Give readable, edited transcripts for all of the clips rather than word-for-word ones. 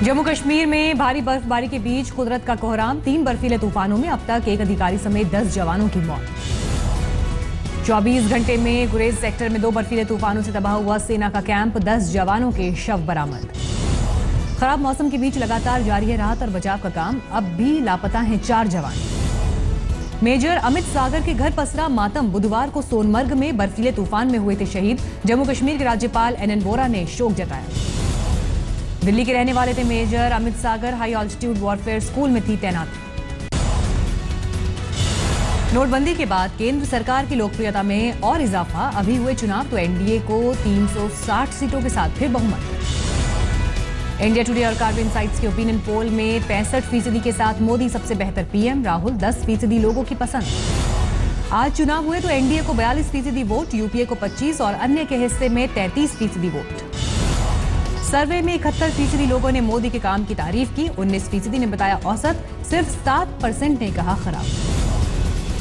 जम्मू कश्मीर में भारी बर्फबारी के बीच कुदरत का कोहराम, 3 बर्फीले तूफानों में अब तक 1 अधिकारी समेत 10 जवानों की मौत। 24 घंटे में गुरेज सेक्टर में 2 बर्फीले तूफानों से तबाह हुआ सेना का कैंप, 10 जवानों के शव बरामद। खराब मौसम के बीच लगातार जारी है राहत और बचाव का काम, अब भी लापता हैं 4 जवान। मेजर अमित सागर के घर पसरा मातम, बुधवार को सोनमर्ग में बर्फीले तूफान में हुए थे शहीद। जम्मू कश्मीर के राज्यपाल NN वोरा ने शोक जताया। दिल्ली के रहने वाले थे मेजर अमित सागर, हाई ऑल्टीट्यूड वॉरफेयर स्कूल में थी तैनात। नोटबंदी के बाद केंद्र सरकार की लोकप्रियता में और इजाफा, अभी हुए चुनाव तो एनडीए को 360 सीटों के साथ फिर बहुमत। इंडिया टुडे और कार्बन इनसाइट्स के ओपिनियन पोल में 65% के साथ मोदी सबसे बेहतर पीएम, राहुल 10% लोगों की पसंद। आज चुनाव हुए तो एनडीए को 42% वोट, यूपीए को 25 और अन्य के हिस्से में 33% वोट। सर्वे में 71% लोगों ने मोदी के काम की तारीफ की, 19% ने बताया औसत, सिर्फ 7% ने कहा खराब।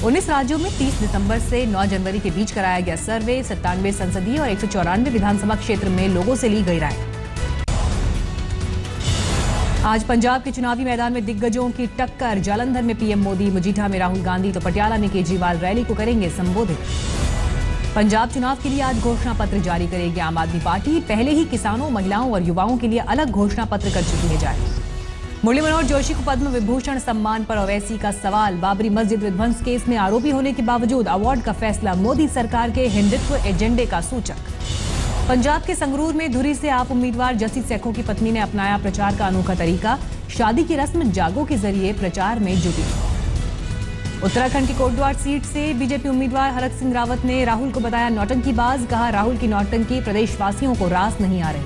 19 राज्यों में 30 दिसंबर से 9 जनवरी के बीच कराया गया सर्वे, 97 संसदीय और 194 विधानसभा क्षेत्र में लोगों से ली गई राय। आज पंजाब के चुनावी मैदान में दिग्गजों की टक्कर, जालंधर में पीएम मोदी, मजीठा में राहुल गांधी तो पटियाला में केजरीवाल रैली को करेंगे संबोधित। पंजाब चुनाव के लिए आज घोषणा पत्र जारी करेगी आम आदमी पार्टी, पहले ही किसानों, महिलाओं और युवाओं के लिए अलग घोषणा पत्र कर चुकी है जारी। मुरली मनोहर जोशी को पद्म विभूषण सम्मान पर ओवैसी का सवाल, बाबरी मस्जिद विध्वंस केस में आरोपी होने के बावजूद अवार्ड का फैसला मोदी सरकार के हिंदुत्व एजेंडे का सूचक। पंजाब के संगरूर में धुरी से आप उम्मीदवार जसी सेखों की पत्नी ने अपनाया प्रचार का अनोखा तरीका, शादी की रस्म जागो के जरिए प्रचार में जुटी। उत्तराखंड की कोटद्वार सीट से बीजेपी उम्मीदवार हरक सिंह रावत ने राहुल को बताया नौटंकीबाज, कहा राहुल की नौटंकी प्रदेशवासियों को रास नहीं आ रही।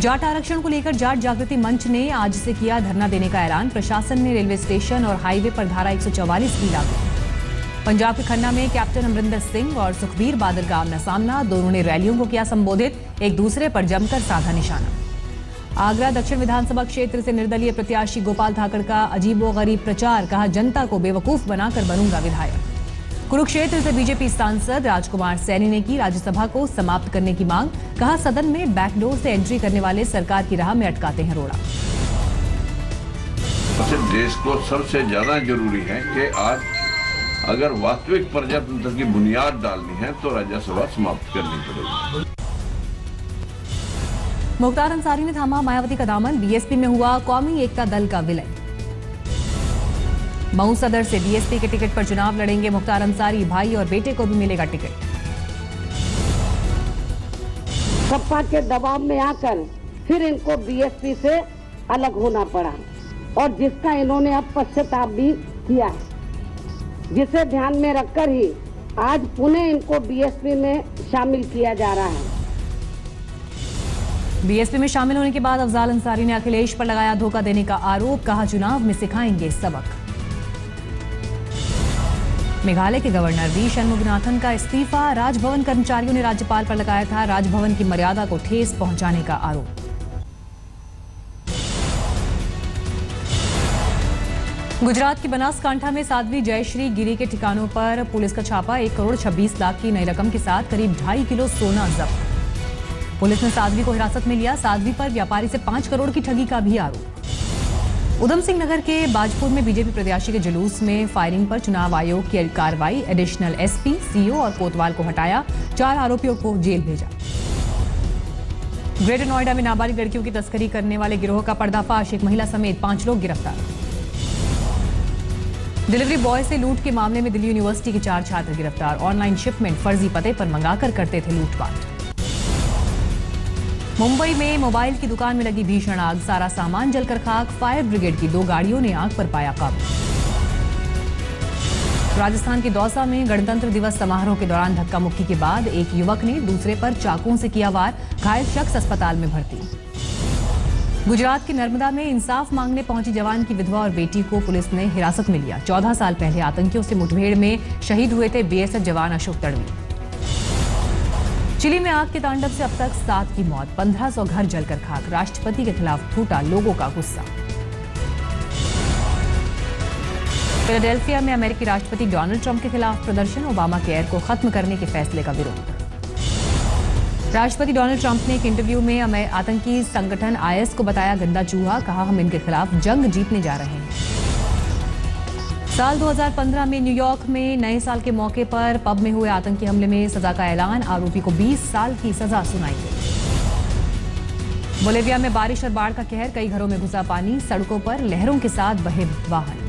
जाट आरक्षण को लेकर जाट जागृति मंच ने आज से किया धरना देने का ऐलान, प्रशासन ने रेलवे स्टेशन और हाईवे पर धारा 144 की लागू। पंजाब के खन्ना में कैप्टन अमरिंदर सिंह और सुखबीर बादल का आमना सामना, दोनों ने रैलियों को किया संबोधित, एक दूसरे पर जमकर साधा निशाना। आगरा दक्षिण विधानसभा क्षेत्र से निर्दलीय प्रत्याशी गोपाल धाकड़ का अजीबोगरीब प्रचार, कहा जनता को बेवकूफ बनाकर बनूंगा विधायक। कुरुक्षेत्र से बीजेपी सांसद राजकुमार सैनी ने की राज्यसभा को समाप्त करने की मांग, कहा सदन में बैकडोर से एंट्री करने वाले सरकार की राह में अटकाते हैं रोड़ा। देश को सबसे ज्यादा जरूरी है कि आज अगर वास्तविक प्रजातंत्र की बुनियाद डालनी है तो राज्यसभा समाप्त करनी पड़ेगी। मुख्तार अंसारी ने थामा मायावती का दामन, बीएसपी में हुआ कौमी एकता दल का विलय। मऊ सदर से बीएसपी के टिकट पर चुनाव लड़ेंगे मुख्तार अंसारी, भाई और बेटे को भी मिलेगा टिकट। सपा के दबाव में आकर फिर इनको बीएसपी से अलग होना पड़ा और जिसका इन्होंने अब पश्चाताप भी किया है, जिसे ध्यान में रखकर ही आज पुनः इनको बीएसपी में शामिल किया जा रहा है। बीएसपी में शामिल होने के बाद अफजाल अंसारी ने अखिलेश पर लगाया धोखा देने का आरोप, कहा चुनाव में सिखाएंगे सबक। मेघालय के गवर्नर वी षणमुगनाथन का इस्तीफा, राजभवन कर्मचारियों ने राज्यपाल पर लगाया था राजभवन की मर्यादा को ठेस पहुंचाने का आरोप। गुजरात के बनासकांठा में साध्वी जयश्री गिरी के ठिकानों पर पुलिस का छापा, 1 करोड़ 26 लाख की नई रकम के साथ करीब 2.5 किलो सोना जब्त। पुलिस ने साध्वी को हिरासत में लिया, साध्वी पर व्यापारी से 5 करोड़ की ठगी का भी आरोप। उधम सिंह नगर के बाजपुर में बीजेपी प्रत्याशी के जुलूस में फायरिंग पर चुनाव आयोग की कार्रवाई, एडिशनल एसपी, सीओ और कोतवाल को हटाया, 4 आरोपियों को जेल भेजा। ग्रेटर नोएडा में नाबालिग लड़कियों की तस्करी करने वाले गिरोह का पर्दाफाश, एक महिला समेत 5 लोग गिरफ्तार। डिलीवरी बॉय से लूट के मामले में दिल्ली यूनिवर्सिटी के 4 छात्र गिरफ्तार, ऑनलाइन शिपमेंट फर्जी पते पर मंगाकर करते थे लूटपाट। मुंबई में मोबाइल की दुकान में लगी भीषण आग, सारा सामान जलकर खाक, फायर ब्रिगेड की 2 गाड़ियों ने आग पर पाया काबू। राजस्थान के दौसा में गणतंत्र दिवस समारोह के दौरान धक्का मुक्की के बाद एक युवक ने दूसरे पर चाकुओं से किया वार, घायल शख्स अस्पताल में भर्ती। गुजरात के नर्मदा में इंसाफ मांगने पहुंची जवान की विधवा और बेटी को पुलिस ने हिरासत में लिया, 14 साल पहले आतंकियों से मुठभेड़ में शहीद हुए थे बीएसएफ जवान अशोक तड़वी। चिली में आग के तांडव से अब तक 7 की मौत, 1500 घर जलकर खाक, राष्ट्रपति के खिलाफ फूटा लोगों का गुस्सा। फिलाडेल्फिया में अमेरिकी राष्ट्रपति डोनाल्ड ट्रंप के खिलाफ प्रदर्शन, ओबामा केयर को खत्म करने के फैसले का विरोध। राष्ट्रपति डोनाल्ड ट्रंप ने एक इंटरव्यू में आतंकी संगठन आईएस को बताया गंदा चूहा। कहा, हम इनके खिलाफ जंग जीतने जा रहे हैं। साल 2015 में न्यूयॉर्क में नए साल के मौके पर पब में हुए आतंकी हमले में सजा का ऐलान। आरोपी को 20 साल की सजा सुनाई गई। बोलिविया में बारिश और बाढ़ का कहर, कई घरों में घुसा पानी, सड़कों पर लहरों के साथ बहे वाहन।